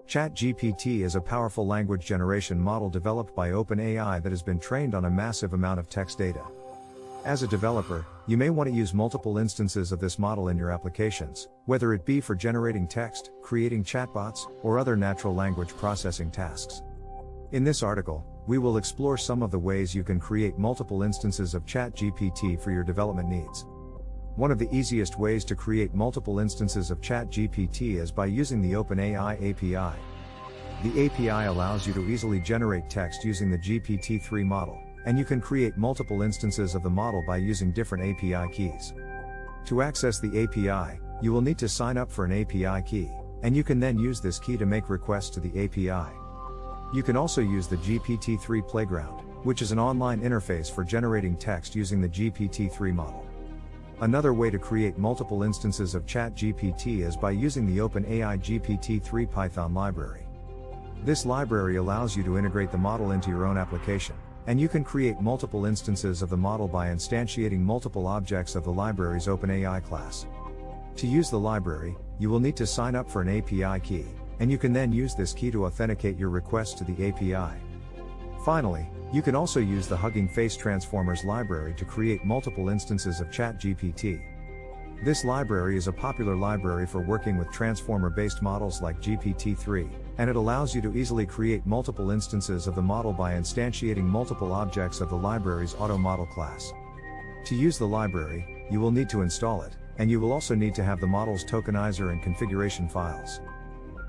Chat-Gpt is a powerful language generation model developed by OpenAI that has been trained on a massive amount of text data. As a developer, you may want to use multiple instances of this model in your applications, whether it be for generating text, creating chatbots, or other natural language processing tasks. In this article, we will explore some of the ways you can create multiple instances of Chat-Gpt for your development needs. One of the easiest ways to create multiple instances of Chat-Gpt is by using the OpenAI API. The API allows you to easily generate text using the GPT-3 model, and you can create multiple instances of the model by using different API keys. To access the API, you will need to sign up for an API key, and you can then use this key to make requests to the API. You can also use the GPT-3 Playground, which is an online interface for generating text using the GPT-3 model. Another way to create multiple instances of Chat-Gpt is by using the OpenAI GPT-3 Python library. This library allows you to integrate the model into your own application, and you can create multiple instances of the model by instantiating multiple objects of the library's OpenAI class. To use the library, you will need to sign up for an API key, and you can then use this key to authenticate your request to the API. Finally, you can also use the Hugging Face Transformers library to create multiple instances of Chat-Gpt. This library is a popular library for working with transformer-based models like GPT-3, and it allows you to easily create multiple instances of the model by instantiating multiple objects of the library's AutoModel class. To use the library, you will need to install it, and you will also need to have the model's tokenizer and configuration files.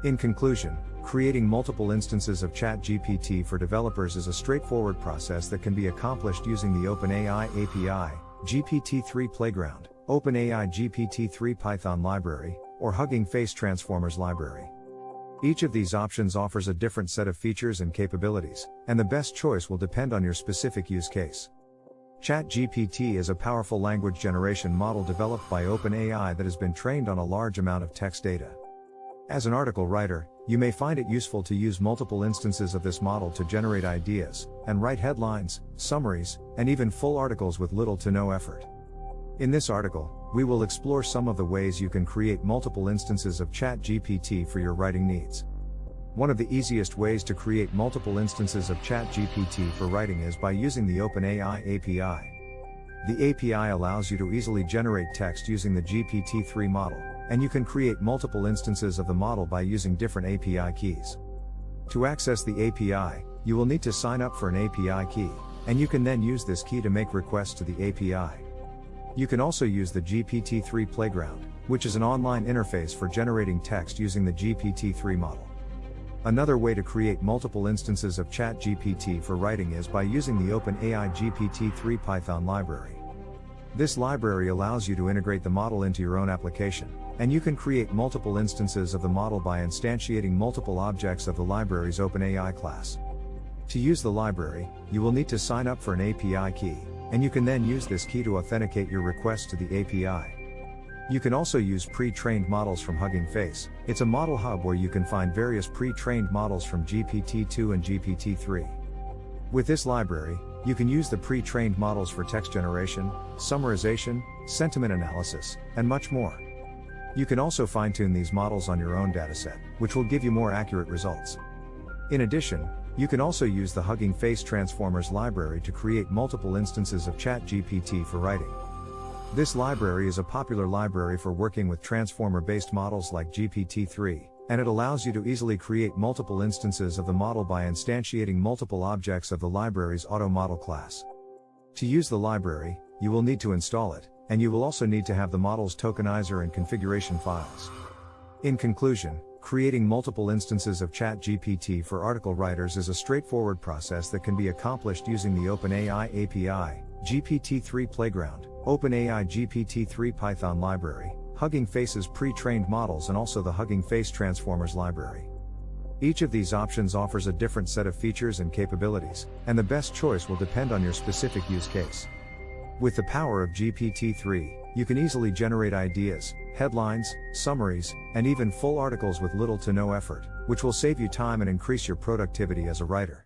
In conclusion, creating multiple instances of Chat-Gpt for developers is a straightforward process that can be accomplished using the OpenAI API, GPT-3 Playground, OpenAI GPT-3 Python library, or Hugging Face Transformers library. Each of these options offers a different set of features and capabilities, and the best choice will depend on your specific use case. Chat-Gpt is a powerful language generation model developed by OpenAI that has been trained on a large amount of text data. As an article writer, you may find it useful to use multiple instances of this model to generate ideas, and write headlines, summaries, and even full articles with little to no effort. In this article, we will explore some of the ways you can create multiple instances of Chat-Gpt for your writing needs. One of the easiest ways to create multiple instances of Chat-Gpt for writing is by using the OpenAI API. The API allows you to easily generate text using the GPT-3 model, and you can create multiple instances of the model by using different API keys. To access the API, you will need to sign up for an API key, and you can then use this key to make requests to the API. You can also use the GPT-3 Playground, which is an online interface for generating text using the GPT-3 model. Another way to create multiple instances of Chat-Gpt for writing is by using the OpenAI GPT-3 Python library. This library allows you to integrate the model into your own application, and you can create multiple instances of the model by instantiating multiple objects of the library's OpenAI class. To use the library, you will need to sign up for an API key, and you can then use this key to authenticate your request to the API. You can also use pre-trained models from Hugging Face. It's a model hub where you can find various pre-trained models from GPT-2 and GPT-3. With this library, you can use the pre-trained models for text generation, summarization, sentiment analysis, and much more. You can also fine-tune these models on your own dataset, which will give you more accurate results. In addition, you can also use the Hugging Face Transformers library to create multiple instances of Chat-Gpt for writing. This library is a popular library for working with transformer-based models like GPT-3, and it allows you to easily create multiple instances of the model by instantiating multiple objects of the library's AutoModel class. To use the library, you will need to install it, and you will also need to have the model's tokenizer and configuration files. In conclusion, creating multiple instances of Chat-Gpt for article writers is a straightforward process that can be accomplished using the OpenAI API, GPT-3 Playground, OpenAI GPT-3 Python library, Hugging Face's pre-trained models, and also the Hugging Face Transformers library. Each of these options offers a different set of features and capabilities, and the best choice will depend on your specific use case. With the power of GPT-3, you can easily generate ideas, headlines, summaries, and even full articles with little to no effort, which will save you time and increase your productivity as a writer.